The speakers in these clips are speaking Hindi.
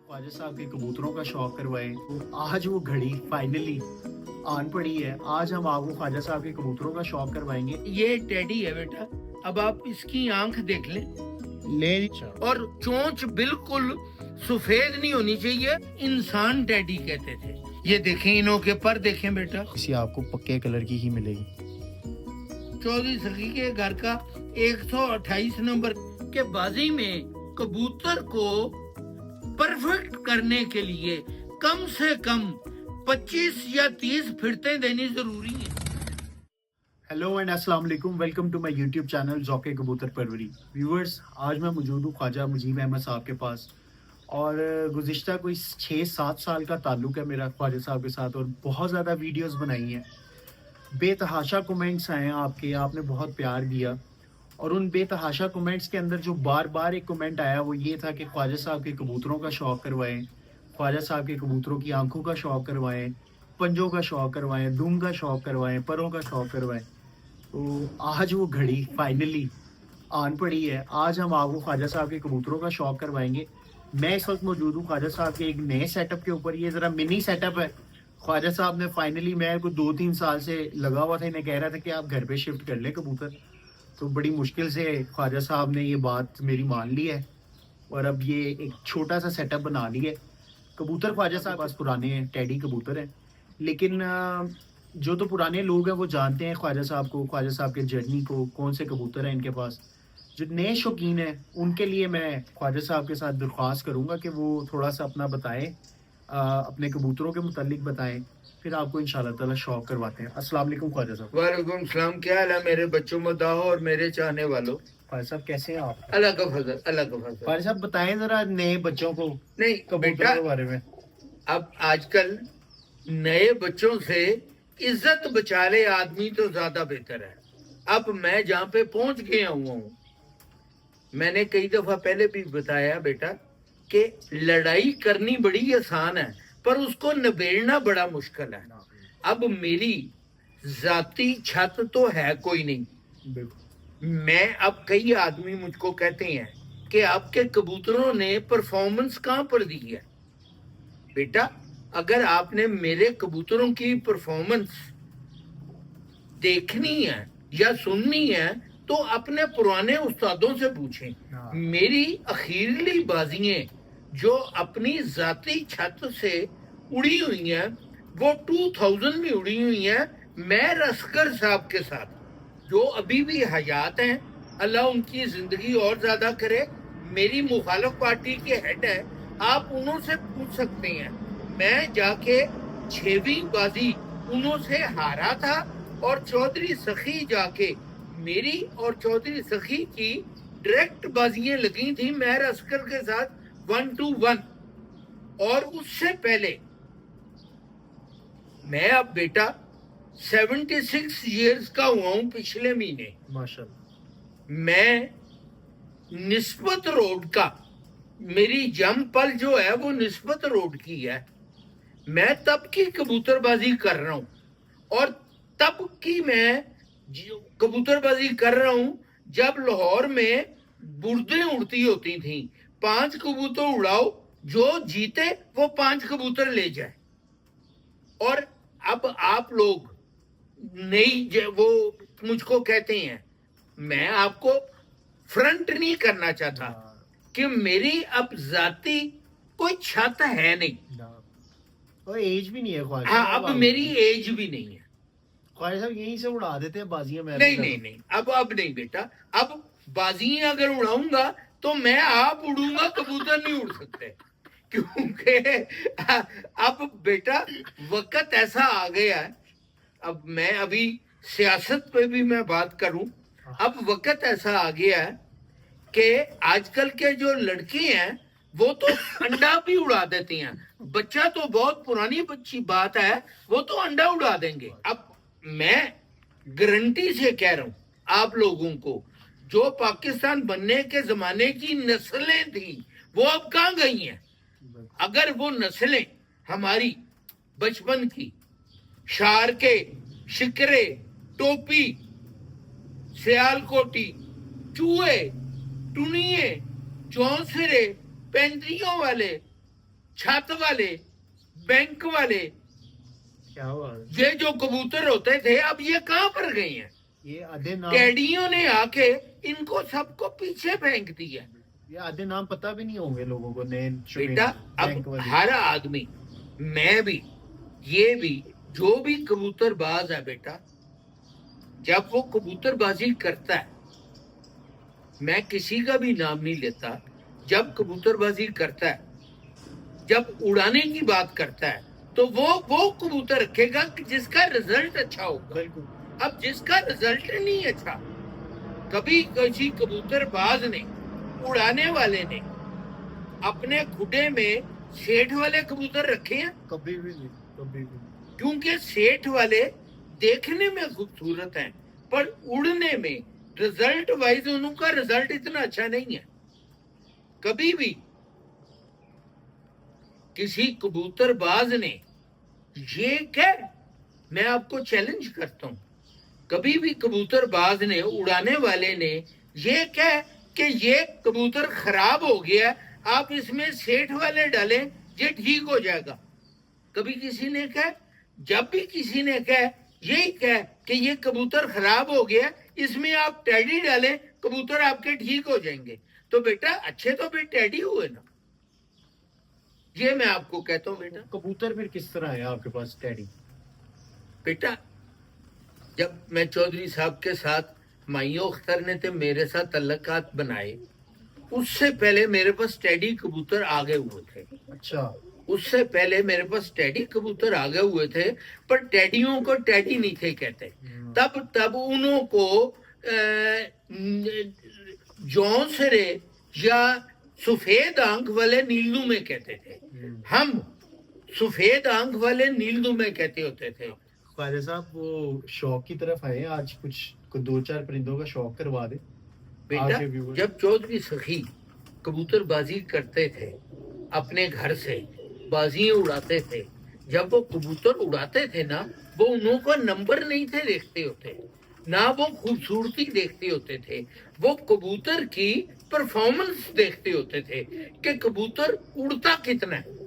ख्वाजा साहब के कबूतरों का शौक करवाएं तो आज वो घड़ी फाइनली आन पड़ी है। आज हम आपको ख्वाजा साहब के कबूतरों का शौक करवाएंगे। ये टेडी है बेटा। अब आप इसकी आंख देख लें ले और चोंच बिल्कुल सफेद नहीं होनी चाहिए। इंसान टेडी कहते थे। ये देखें, इनों के पर देखें बेटा। इसी आपको पक्के कलर की ही मिलेगी। चौधरी सखी के घर का 128 नंबर के बाजी में कबूतर को परफेक्ट करने के लिए कम से कम 25 या 30 फिरतें देनी जरूरी है। हेलो एंड अस्सलाम वालेकुम, welcome to my YouTube channel ज़ौक़े कबूतर परवरी। व्यूअर्स, आज मैं मौजूद हूँ ख्वाजा मुजीब अहमद साहब के पास और गुज़िश्ता कोई 6-7 साल का ताल्लुक़ है मेरा ख्वाजा साहब के साथ और बहुत ज़्यादा वीडियोस बनाई हैं। बेतहाशा कमेंट्स आए हैं आपके, आपने बहुत प्यार दिया और उन बेतहाशा कमेंट्स के अंदर जो बार बार एक कमेंट आया वो ये था कि ख्वाजा साहब के कबूतरों का शौक़ करवाएं, ख्वाजा साहब के कबूतरों की आंखों का शौक़ करवाएं, पंजों का शौक़ करवाएं, दुम का शौक़ करवाएं, परों का शौक़ करवाएं। तो आज वो घड़ी फाइनली आन पड़ी है। आज हम आपको ख्वाजा साहब के कबूतरों का शौक़ करवाएंगे। मैं इस वक्त मौजूद हूँ ख्वाजा साहब के एक नए सेटअप के ऊपर। ये ज़रा मिनी सेटअप है। ख्वाजा साहब ने फाइनली, मैं को 2-3 साल से लगा हुआ था, इन्हें कह रहा था कि आप घर पे शिफ्ट कर लें कबूतर। तो बड़ी मुश्किल से ख्वाजा साहब ने ये बात मेरी मान ली है और अब ये एक छोटा सा सेटअप बना लिया है। कबूतर ख्वाजा साहब पास पुराने हैं, टेडी कबूतर हैं, लेकिन जो तो पुराने लोग हैं वो जानते हैं ख्वाजा साहब को, ख्वाजा साहब के जर्नी को, कौन से कबूतर हैं इनके पास। जो नए शौकीन हैं उनके लिए मैं ख्वाजा साहब के साथ दरख्वास्त करूँगा कि वो थोड़ा सा अपना बताएं, अपने कबूतरों के मुतालिक बताएं, फिर आपको इंशाल्लाह ताला शौक करवाते हैं। अस्सलाम वालेकुम ख्वाजा साहब। वालेकुम सलाम। क्या हाल है मेरे बच्चों मदाहो और मेरे चाहने वालों? ख्वाजा साहब कैसे हैं आप? अल्लाह का फजल, अल्लाह का फजल। ख्वाजा साहब बताएं जरा नए बच्चों को नहीं कबूतरों बेटा, के बारे में। अब आजकल नए बच्चों से इज्जत बचा ले आदमी तो ज्यादा बेहतर है। अब मैं जहाँ पे पहुंच गया हुआ हूँ, मैंने कई दफा पहले भी बताया बेटा कि लड़ाई करनी बड़ी आसान है पर उसको निबेड़ना बड़ा मुश्किल है। अब मेरी जाती छत तो है कोई नहीं। मैं, अब कई आदमी मुझको कहते हैं कि आपके कबूतरों ने परफॉर्मेंस कहाँ पर दी है। बेटा, अगर आपने मेरे कबूतरों की परफॉर्मेंस देखनी है या सुननी है तो अपने पुराने उस्तादों से पूछें। मेरी अखीरली बाजियां जो अपनी जाती छत से उड़ी हुई हैं वो 2000 में उड़ी हुई हैं। मैं रस्कर साहब के साथ, जो अभी भी हयात हैं, अल्लाह उनकी जिंदगी और ज्यादा करे, मेरी मुखालिफ पार्टी के हेड है, आप उन्हों से पूछ सकते हैं। मैं जाके 6वीं बाजी उन्हों से हारा था और चौधरी सखी जाके मेरी और चौधरी सखी की डायरेक्ट बाजियां लगी थी मैं रस्कर के साथ 1-1। और उससे पहले मैं अब बेटा 76 इयर्स का हुआ हूं पिछले महीने। माशाल्लाह। मैं निस्बत रोड का, मेरी जम पल जो है वो निस्बत रोड की है। मैं तब की कबूतरबाजी कर रहा हूं और तब की मैं कबूतरबाजी कर रहा हूं जब लाहौर में बुर्दें उड़ती होती थी। 5 कबूतर उड़ाओ, जो जीते वो 5 कबूतर ले जाए। और अब आप लोग नहीं, वो मुझको कहते हैं, मैं आपको फ्रंट नहीं करना चाहता कि मेरी अब जाती कोई छत है नहीं, और एज भी नहीं है ख्वाजा। हाँ, अब मेरी एज भी नहीं है। ख्वाजा साहब यहीं से उड़ा देते हैं बाजियां। मैं नहीं, अब नहीं बेटा। अब बाजियां अगर उड़ाऊंगा तो मैं आप उड़ूंगा, कबूतर नहीं उड़ सकते, क्योंकि अब बेटा वक्त ऐसा आ गया है। अब मैं अभी सियासत पे भी मैं बात करूं, अब वक्त ऐसा आ गया है कि आजकल के जो लड़के हैं वो तो अंडा भी उड़ा देती हैं। बच्चा तो बहुत पुरानी बच्ची बात है, वो तो अंडा उड़ा देंगे। अब मैं गारंटी से कह रहा हूं आप लोगों को, जो पाकिस्तान बनने के जमाने की नस्लें थी वो अब कहां गई हैं। अगर वो नस्लें हमारी बचपन की, शारके, शिकरे, टोपी, सियालकोटी, चूहे, टुनिए, चौंसरे, पेंद्रियों वाले, छत वाले, बैंक वाले, क्या हुआ? ये जो कबूतर होते थे अब ये कहां पर गए हैं? ये आधे नाम, टेडियों ने आके इनको सबको पीछे फेंक दिया। ये आधे नाम पता भी नहीं होंगे लोगों को, नए बेटा बैंक अब वाले। हर आदमी, मैं भी, ये भी, जो भी कबूतरबाज है बेटा, जब वो कबूतरबाजी करता है, मैं किसी का भी नाम नहीं लेता, जब कबूतरबाजी करता है, जब उड़ाने की बात करता है, तो वो कबूतर रखेगा कि जिसका रिजल्ट अच्छा होगा। बिल्कुल। अब जिसका रिजल्ट नहीं अच्छा, कभी किसी कबूतरबाज ने, उड़ाने वाले ने अपने खुडे में सेठ वाले कबूतर रखे हैं? कभी भी नहीं, कभी भी नहीं। क्योंकि सेठ वाले देखने में खूबसूरत हैं, पर उड़ने में रिजल्ट वाइज उनका रिजल्ट इतना अच्छा नहीं है। कभी भी किसी कबूतरबाज ने ये कह, मैं आपको चैलेंज करता हूं, कभी भी कबूतरबाज ने, उड़ाने वाले ने ये कह कि ये कबूतर खराब हो गया, आप इसमें सेठ वाले डालें, ये ठीक हो जाएगा, कभी किसी ने कहा? जब भी किसी ने कहा, यही कह कि ये कबूतर खराब हो गया, इसमें आप टैडी डालें, कबूतर आपके ठीक हो जाएंगे। तो बेटा अच्छे तो भी टैडी हुए ना, ये मैं आपको कहता हूं बेटा। कबूतर फिर किस तरह है आपके पास टैडी? बेटा जब मैं चौधरी साहब के साथ, माइयो अख्तर ने तो मेरे साथ तल्लकात बनाए, उससे पहले मेरे पास टैडी कबूतर आ गए हुए थे। अच्छा। उससे पहले मेरे पास टैडी कबूतर आ गए हुए थे, पर टैडियों को टैडी नहीं थे कहते। तब उन्हों को जौनसरे या सफेद आंख वाले नीलदुमे कहते थे, हम सफेद आंख वाले नीलदुमे कहते होते थे। ख्वाजा साहब वो शौक की तरफ आए, आज कुछ दो चार परिंदों का शौक करवा दे बेटा आपके viewers। जब चौधरी सखी कबूतरबाजी करते थे, अपने घर से बाजियां उड़ाते थे, जब वो कबूतर उड़ाते थे ना, वो उन्हों को नंबर नहीं थे देखते होते, ना वो खूबसूरती देखते होते थे, वो कबूतर की परफॉर्मेंस देखते होते थे कि कबूतर उड़ता कितना है।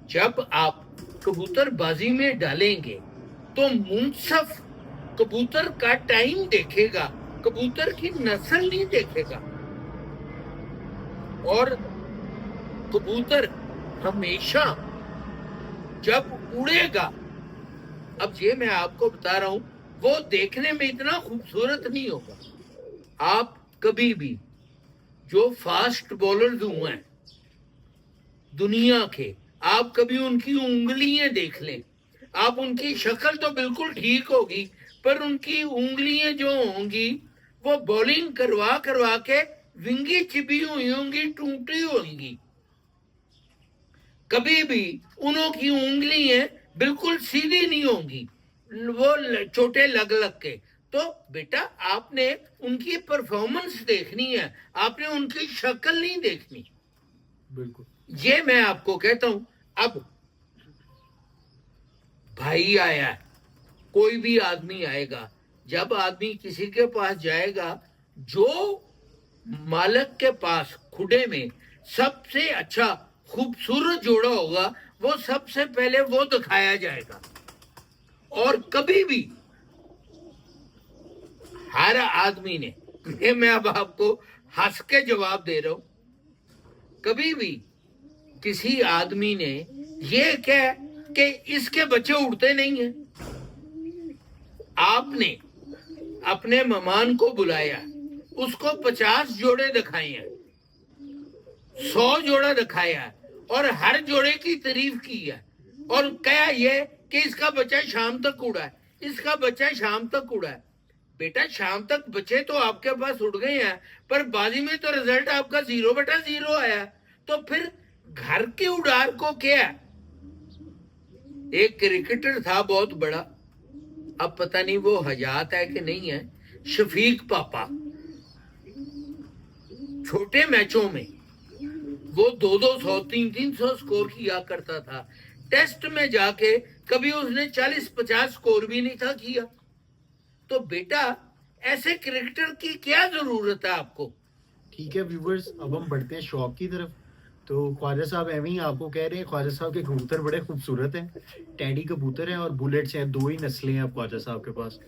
जब आप कबूतरबाजी में डालेंगे तो मुंसफ कबूतर का टाइम देखेगा, कबूतर की नस्ल नहीं देखेगा। और कबूतर हमेशा जब उड़ेगा, अब ये मैं आपको बता रहा हूं, वो देखने में इतना खूबसूरत नहीं होगा। आप कभी भी जो फास्ट बॉलर्स हुए हैं दुनिया के, आप कभी उनकी उंगलियां देख लें, आप उनकी शक्ल तो बिल्कुल ठीक होगी, पर उनकी उंगलियां जो होंगी वो बॉलिंग करवा करवा के विंगी चिपी हुई होंगी, टूटी होंगी। कभी भी उनों की उंगलियां बिल्कुल सीधी नहीं होंगी, वो छोटे लग लग के। तो बेटा आपने उनकी परफॉर्मेंस देखनी है, आपने उनकी शक्ल नहीं देखनी। बिल्कुल। ये मैं आपको कहता हूं। अब भाई आया, कोई भी आदमी आएगा, जब आदमी किसी के पास जाएगा, जो मालिक के पास खुडे में सबसे अच्छा खूबसूरत जोड़ा होगा, वो सबसे पहले वो दिखाया जाएगा। और कभी भी हर आदमी ने, ये मैं अब आपको हंस के जवाब दे रहा हूं, कभी भी किसी आदमी ने ये कह कि इसके बच्चे उड़ते नहीं हैं, आपने अपने मेहमान को बुलाया, उसको 50 जोड़े दिखाए हैं, 100 जोड़ा दिखाया है, और हर जोड़े की तारीफ की है, और कहा ये कि इसका बच्चा शाम तक उड़ा है, इसका बच्चा शाम तक उड़ा है। बेटा शाम तक बच्चे तो आपके पास उड़ गए हैं, पर बाजी में तो रिजल्ट आपका 0/0 आया। तो फिर घर की उड़ार को क्या है? एक क्रिकेटर था बहुत बड़ा, अब पता नहीं वो हयात है कि नहीं है, शफीक पापा। छोटे मैचों में वो 200-200, 300-300 स्कोर किया करता था। टेस्ट में जाके कभी उसने 40-50 स्कोर भी नहीं था किया। तो बेटा ऐसे क्रिकेटर की क्या जरूरत है आपको? ठीक है व्यूवर्स, अब हम बढ़ते हैं शौक की तरफ। तो ख्वाजा साहब एवं ही आपको कह रहे हैं, ख्वाजा साहब के कबूतर बड़े खूबसूरत हैं, टेडी कबूतर हैं और बुलेट्स हैं, दो ही नस्लें हैं अब ख्वाजा साहब के पास।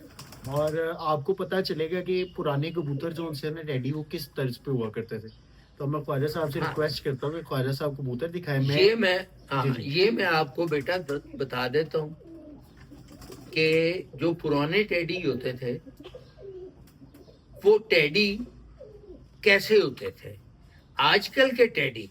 और आपको पता चलेगा कि पुराने कबूतर जो उनसे ना टेडी वो किस तर्ज पे हुआ करते थे। तो मैं ख्वाजा साहब से हाँ, रिक्वेस्ट करता हूँ कि ख्वाजा साहब कबूतर दिखाएं। ये मैं जी हाँ जी ये मैं आपको बेटा बता देता हूँ कि जो पुराने टेडी होते थे वो टेडी कैसे होते थे। आजकल के टेडी,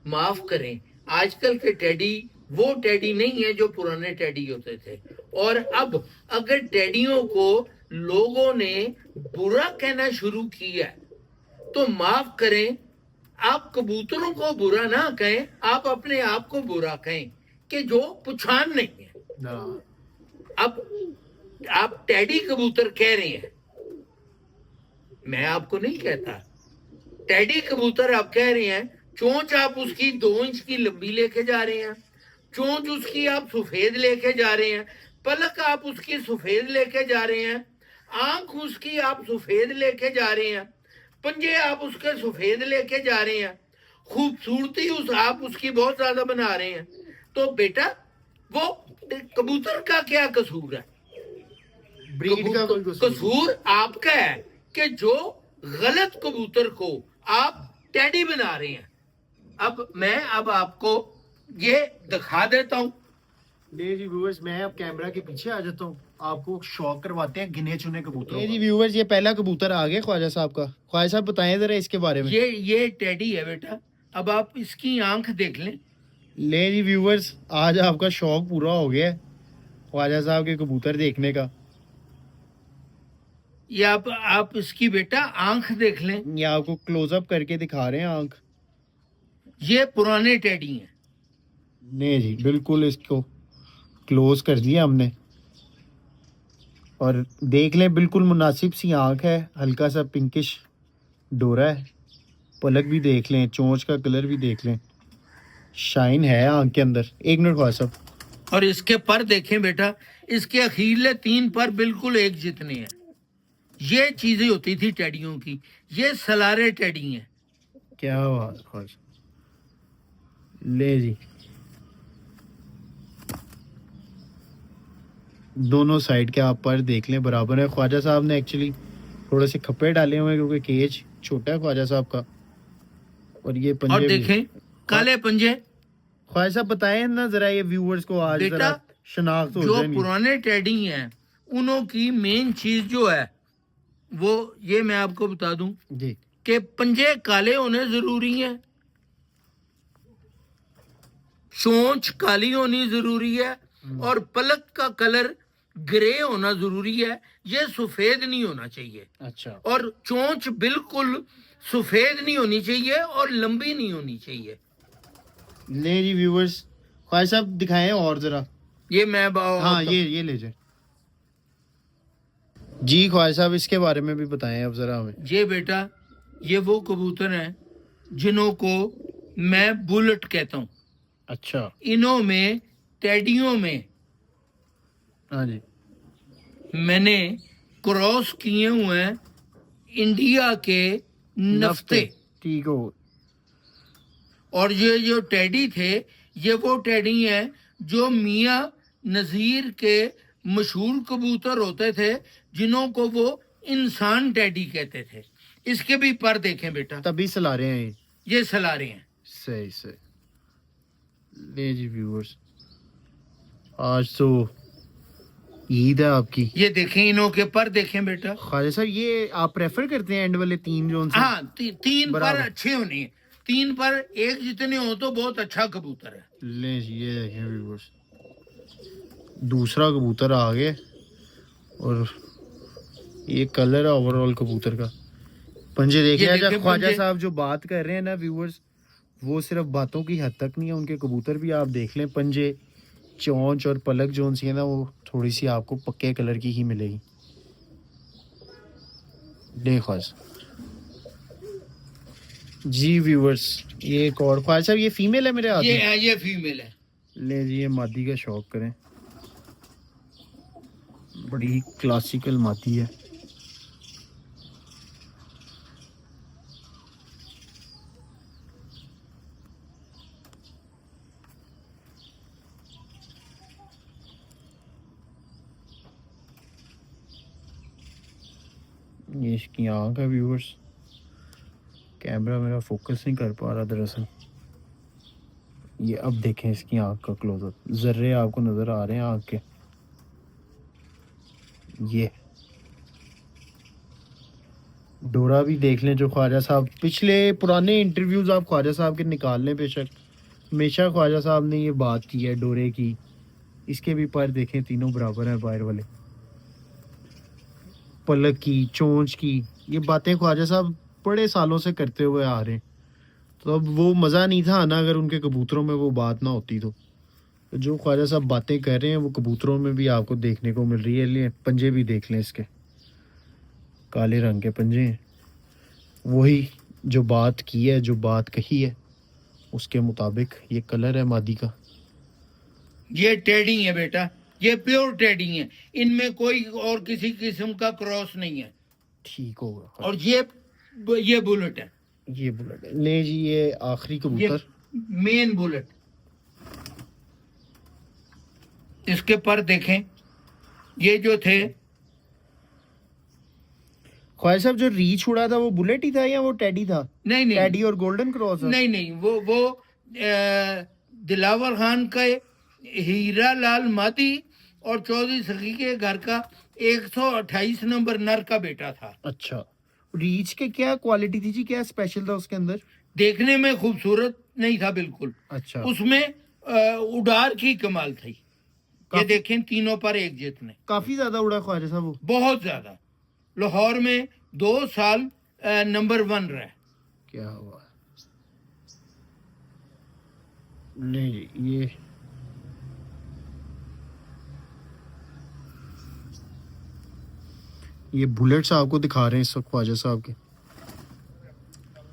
माफ करें, आजकल के टेडी वो टेडी नहीं है जो पुराने टेडी होते थे। और अब अगर टेडियों को लोगों ने बुरा कहना शुरू किया तो माफ करें, आप कबूतरों को बुरा ना कहें, आप अपने आप को बुरा कहें कि जो पुछान नहीं है। ना अब आप टेडी कबूतर कह रहे हैं, मैं आपको नहीं कहता। टेडी कबूतर आप कह रहे हैं, चोंच आप उसकी 2 इंच की लंबी लेके जा रहे हैं, चोंच उसकी आप सफेद लेके जा रहे हैं, पलक आप उसकी सफेद लेके जा रहे हैं, आंख उसकी आप सफेद लेके जा रहे हैं, पंजे आप उसके सफेद लेके जा रहे हैं, खूबसूरती आप उसकी बहुत ज्यादा बना रहे हैं। तो बेटा वो कबूतर का क्या कसूर है? ब्रीड का कोई कसूर आपका है कि जो गलत कबूतर को आप टेडी बना रहे हैं। अब मैं आपको ये दिखा देता हूं। नहीं जी व्यूअर्स, मैं अब कैमरा के पीछे आ जाता हूँ, आपको शौक करवाते हैं गिने चुने कबूतरों ये जी का। व्यूवर्स, ये पहला कबूतर आ गया ख्वाजा साहब का। ख्वाजा साहब बताएं जरा इसके बारे में। ये टेडी है बेटा। अब आप इसकी आंख देख लें। ले जी व्यूवर्स, आज आपका शौक पूरा हो गया है ख्वाजा साहब के कबूतर देखने का। ये आप इसकी बेटा आंख देख लें। ये आपको क्लोजअप करके दिखा रहे हैं आंख। ये पुराने टेडी हैं। नहीं जी, बिल्कुल इसको क्लोज कर दिया हमने और देख लें, बिल्कुल मुनासिब सी आंख है, हल्का सा पिंकिश डोरा है, पलक भी देख लें, चोंच का कलर भी देख लें, शाइन है आंख के अंदर। एक मिनट ख्वाजा साहब। और इसके पर देखें बेटा, इसके अखीरले 3 पर बिल्कुल एक जितने हैं। ये चीजें होती थी टेडियों की। ये सलारे टेडी हैं। क्या बात है ख्वाजा। ले जी, दोनों साइड के आप पर देख लें बराबर है। ख्वाजा साहब ने एक्चुअली थोड़े से खप्पे डाले हुए हैं क्योंकि केज छोटा है ख्वाजा साहब का। और ये पंजे और भी। देखें काले पंजे। ख्वाजा साहब बताएं ना जरा ये व्यूअर्स को आज बेटा, जरा शनाख्त हो जो जाए। पुराने टेडी हैं उनों की मेन चीज जो है वो ये मैं आपको बता दूं जी, कि पंजे काले होने जरूरी हैं, चोंच काली होनी जरूरी है और पलक का कलर ग्रे होना जरूरी है। ये सफेद नहीं होना चाहिए। अच्छा। और चोंच बिल्कुल सफेद नहीं होनी चाहिए और लंबी नहीं होनी चाहिए। ले जी व्यूअर्स, ख्वाजा साहब दिखाएं और जरा। ये मैं हाँ, ये ले जाए जी। ख्वाजा साहब इसके बारे में भी बताएं अब जरा हमें। ये बेटा, ये वो कबूतर हैं जिन्हों को मैं बुलेट कहता हूँ। अच्छा। इन्हों में, टेडियों में हाँ जी। मैंने क्रॉस किए हुए हैं इंडिया के नफ्ते। ठीक हो। और ये जो टेडी थे, ये वो टेडी हैं जो मियाँ नजीर के मशहूर कबूतर होते थे जिन्हों को वो इंसान टेडी कहते थे। इसके भी पर देखें बेटा, तभी सला रहे हैं ये सलारे हैं। सही सही। ले जी व्यूअर्स, आज तो ईद है आपकी। ये देखें, इन्हों के पर देखें बेटा। ख्वाजा साहब, ये आप प्रेफर करते हैं एंड वाले 3 जो उनसे? हाँ, 3 पर बराबर। अच्छे होने हैं। 3 पर एक जितने हो तो बहुत अच्छा कबूतर है। ले जी, ये देखें व्यूअर्स, दूसरा कबूतर आ गया और ये कलर है ओवरऑल कबूतर का। पंजे देखे। ये अच्छा, देखें ख्वाजा पंजे। साहब जो बात कर रहे हैं ना व्यूअर्स, वो सिर्फ बातों की हद तक नहीं है, उनके कबूतर भी आप देख लें। पंजे, चोंच और पलक जो सी है ना, वो थोड़ी सी आपको पक्के कलर की ही मिलेगी। देखो जी व्यूअर्स, ये एक और। ख्वाजा साहब, ये फीमेल है मेरे हाथ ये में? है, ये फीमेल है। ले जी, ये मादी का शौक करें, बड़ी क्लासिकल मादी है। ये इसकी आँख है व्यूअर्स, कैमरा मेरा फोकस नहीं कर पा रहा दरअसल। ये अब देखें इसकी आँख का क्लोजअप, जर्रे आपको नज़र आ रहे हैं आँख के। ये डोरा भी देख लें जो ख्वाजा साहब, पिछले पुराने इंटरव्यूज़ आप ख्वाजा साहब के निकाल लें बेशक, हमेशा ख्वाजा साहब ने ये बात की है डोरे की। इसके भी पर देखें तीनों बराबर हैं बाहर वाले, पलक की, चोंच की, ये बातें ख्वाजा साहब बड़े सालों से करते हुए आ रहे हैं। तो अब वो मज़ा नहीं था ना अगर उनके कबूतरों में वो बात ना होती। तो जो ख्वाजा साहब बातें कर रहे हैं वो कबूतरों में भी आपको देखने को मिल रही है। लिए पंजे भी देख लें इसके, काले रंग के पंजे हैं। वही जो बात की है, जो बात कही है उसके मुताबिक ये कलर है मादी का। ये टेडी है बेटा, ये प्योर टेडी है, इनमें कोई और किसी किस्म का क्रॉस नहीं है। ठीक होगा। और ये बुलेट है, ये बुलेट है। ले जी ये आखिरी ये कबूतर, मेन बुलेट। इसके पर देखें, ये जो थे, ख्वाजा साहब जो रीच उड़ा था वो बुलेट ही था या वो टेडी था? नहीं नहीं टेडी और गोल्डन क्रॉस है? नहीं नहीं, वो दिलावर खान का हीरा लाल मादी और चौधरी सखी के घर का 128 नंबर नर का बेटा था। अच्छा, रीच के क्या क्वालिटी थी जी, क्या स्पेशल था उसके अंदर? देखने में खूबसूरत नहीं था बिल्कुल, अच्छा, उसमें उड़ार की कमाल थी। ये देखें तीनों पर एक जितने, काफी ज्यादा उड़ा ख्वाजा साहब वो। बहुत ज्यादा। लाहौर में 2 साल नंबर 1 रहा। क्या हुआ? नहीं ये बुलेट्स आपको दिखा रहे हैं इस वक्त ख्वाजा साहब के।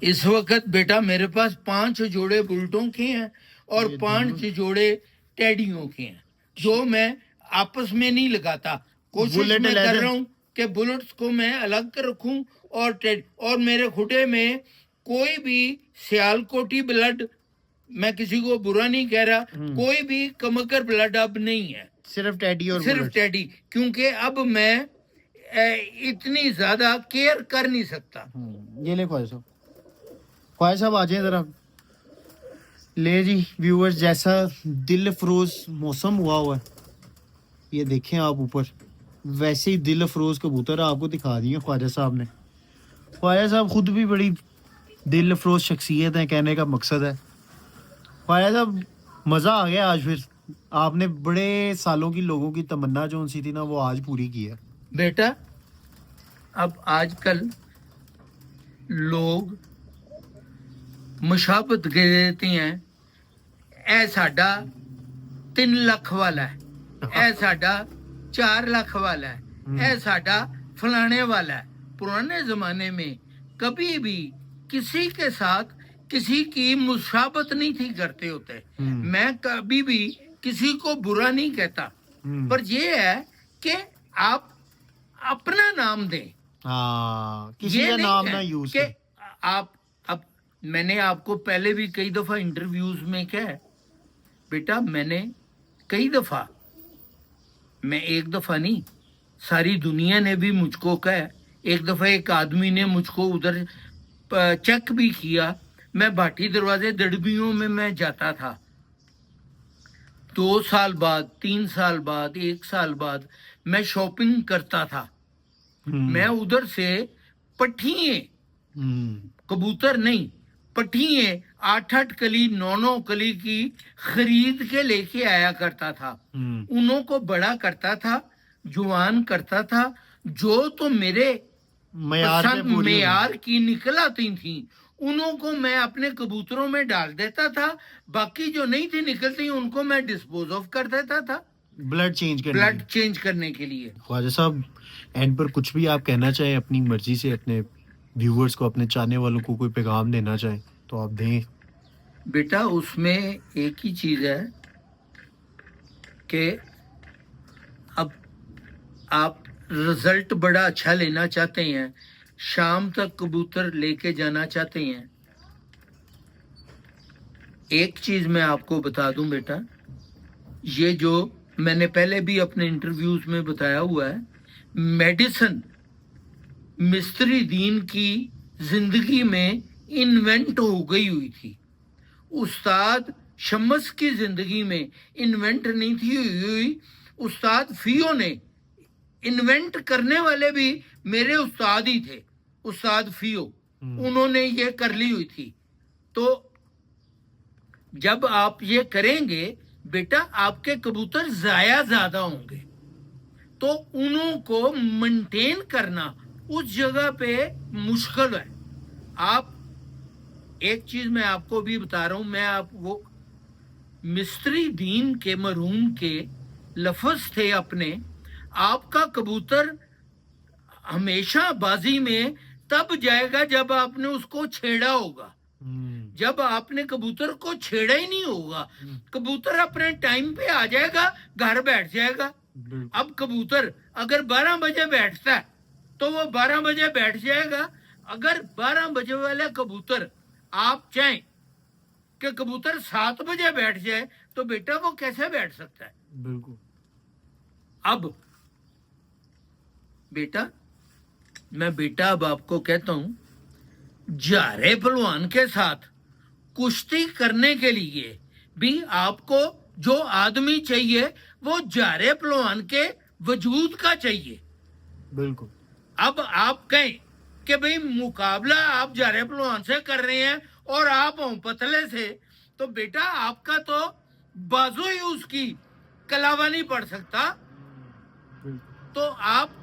इस वक्त बेटा मेरे पास 5 जोड़े बुलेटों के हैं और 5 जोड़े टेडियों के हैं, जो मैं आपस में नहीं लगाता। कोशिश बुलेट मैं अलग कर है। रहा हूँ कि बुलेट्स को मैं अलग कर रखूं और मेरे खुटे में कोई भी सियालकोटी ब्लड, मैं किसी को बुरा नहीं कह रहा, कोई भी कमकर ब्लड अब नहीं है, सिर्फ टेडी और सिर्फ बुलेट्स। टेडी। क्योंकि अब मैं इतनी ज्यादा केयर कर नहीं सकता। ये ले ख्वाजा साहब, ख्वाजा साहब आ जाए जरा। ले जी व्यूअर्स, जैसा दिल फरोज मौसम हुआ है, ये देखें आप ऊपर, वैसे ही दिल फरोज कबूतर आपको दिखा दिए ख्वाजा साहब ने। ख्वाजा साहब खुद भी बड़ी दिल फरोज शख्सियत है, कहने का मकसद है। ख्वाजा साहब मज़ा आ गया आज, फिर आपने बड़े सालों की लोगों की तमन्ना जो सी थी ना वो आज पूरी की है। बेटा अब आजकल लोग मुशाबत दे देते हैं, ए साडा 3 लाख वाला है, ए साडा 4 लाख वाला है, ए साडा फलाने वाला है। पुराने जमाने में कभी भी किसी के साथ किसी की मुशाबत नहीं थी करते होते। मैं कभी भी किसी को बुरा नहीं कहता, पर ये है कि आप अपना नाम दें, हाँ, किसी ये का नहीं नाम है ना यूज कि आप। अब मैंने आपको पहले भी कई दफा इंटरव्यूज में कहा बेटा, मैंने कई दफा, मैं एक दफा नहीं, सारी दुनिया ने भी मुझको कहा। एक दफा एक आदमी ने मुझको उधर चेक भी किया, मैं भाटी दरवाजे दड़बियों में मैं जाता था, 2 साल बाद, 3 साल बाद, 1 साल बाद मैं शॉपिंग करता था। मैं उधर से पट्ठिए, कबूतर नहीं, पट्ठिए 8-8 कली 9-9 कली की खरीद के लेके आया करता था। उन्हों को बड़ा करता था, जुआन करता था, जो तो मेरे मेयार की निकल आती थी उन्हों को मैं अपने कबूतरों में डाल देता था। बाकी जो नहीं थी निकलती उनको मैं डिस्पोज ऑफ कर देता था, ब्लड चेंज करने के लिए। ख्वाजा साहब एंड पर कुछ भी आप कहना चाहें अपनी मर्जी से, अपने व्यूअर्स को, अपने चाहने वालों को कोई पैगाम देना चाहें तो आप दें। बेटा उसमें एक ही चीज है कि अब आप रिजल्ट बड़ा अच्छा लेना चाहते हैं, शाम तक कबूतर लेके जाना चाहते हैं, एक चीज मैं आपको बता दूं बेटा, ये जो मैंने पहले भी अपने इंटरव्यूज में बताया हुआ है, मिस्त्री दीन की जिंदगी में इन्वेंट हो गई हुई थी। उस्ताद शम्स की जिंदगी में इन्वेंट नहीं थी हुई। उस्ताद फियो ने इन्वेंट करने वाले भी मेरे उस्ताद ही थे, उस्ताद फियो, उन्होंने ये कर ली हुई थी। तो जब आप ये करेंगे बेटा आपके कबूतर जाया ज्यादा होंगे, तो उनको मेंटेन करना उस जगह पे मुश्किल है। आप एक चीज मैं आपको भी बता रहा हूं, मैं आप वो मिस्त्री दीन के मरहूम के लफ्ज थे अपने, आपका कबूतर हमेशा बाजी में तब जाएगा जब आपने उसको छेड़ा होगा। जब आपने कबूतर को छेड़ा ही नहीं होगा, कबूतर अपने टाइम पे आ जाएगा, घर बैठ जाएगा। अब कबूतर अगर 12 बजे बैठता है तो वो 12 बजे बैठ जाएगा। अगर 12 बजे वाला कबूतर आप चाहें कि कबूतर 7 बजे बैठ जाए तो बेटा वो कैसे बैठ सकता है? बिल्कुल। अब बेटा अब आपको कहता हूं, जारे पहलवान के साथ कुश्ती करने के लिए भी आपको जो आदमी चाहिए वो जारे पहलवान के वजूद का चाहिए। बिल्कुल। अब आप कहें कि भाई मुकाबला आप जारे पहलवान से कर रहे हैं और आप हों पतले से, तो बेटा आपका तो बाजू ही उसकी कलावा नहीं पड़ सकता। तो आप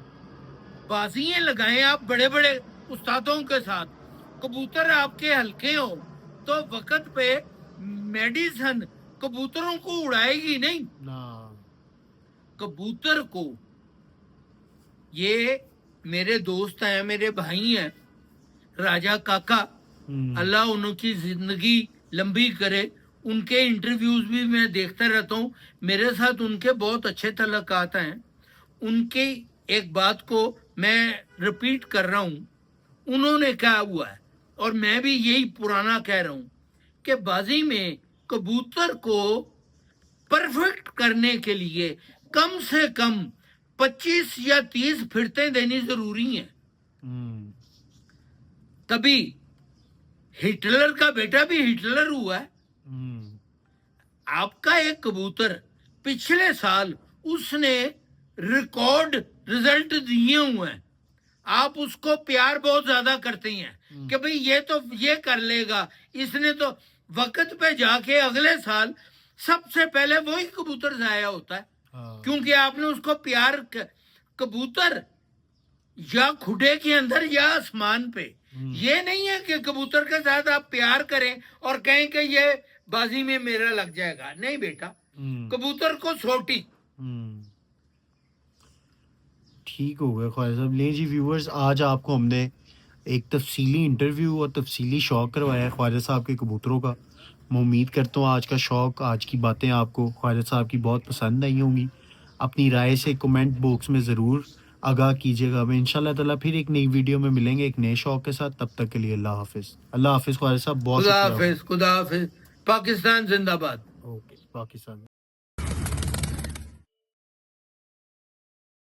बाजियां लगाएं, आप बड़े बड़े उस्तादों के साथ, कबूतर आपके हल्के हो तो वक्त पे मेडिसन कबूतरों को उड़ाएगी नहीं ना। कबूतर को, ये मेरे दोस्त हैं, मेरे भाई हैं, राजा काका, अल्लाह उनकी जिंदगी लंबी करे। उनके इंटरव्यूज भी मैं देखता रहता हूँ, मेरे साथ उनके बहुत अच्छे तल्लुकात हैं। उनकी एक बात को मैं रिपीट कर रहा हूँ, उन्होंने कहा हुआ है और मैं भी यही पुराना कह रहा हूँ कि बाजी में कबूतर को परफेक्ट करने के लिए कम से कम 25 या 30 फिरतें देनी जरूरी हैं। तभी हिटलर का बेटा भी हिटलर हुआ है। आपका एक कबूतर पिछले साल उसने रिकॉर्ड रिजल्ट दिए हुए हैं, आप उसको प्यार बहुत ज्यादा करते हैं कि भाई ये तो ये कर लेगा, इसने तो वक्त पे जाके अगले साल सबसे पहले वही कबूतर जाया होता है। क्योंकि आपने उसको प्यार कबूतर या खुडे के अंदर या आसमान पे, ये नहीं है कि कबूतर के साथ आप प्यार करें और कहें कि ये बाजी में मेरा लग जाएगा। नहीं बेटा, कबूतर को सोटी। ठीक हो गया ख्वाजा साहब। ले जी व्यूअर्स, आज आपको हमने एक तफसीली इंटरव्यू और तफसीली शौक करवाया है ख्वाजा साहब के कबूतरों का। मैं उम्मीद करता हूँ आज का शौक, आज की बातें आपको ख्वाजा साहब की बहुत पसंद आई होंगी। अपनी राय से कमेंट बॉक्स में ज़रूर आगाह कीजिएगा। हमें इंशाल्लाह ताला फिर एक नई वीडियो में मिलेंगे एक नए शौक के साथ। तब तक के लिए अल्लाह हाफिज़। अल्लाह हाफिज़ ख्वाजा साहब, बहुत खुदा हाफिज़, खुदा हाफिज़। पाकिस्तान जिंदाबाद। ओके, पाकिस्तान।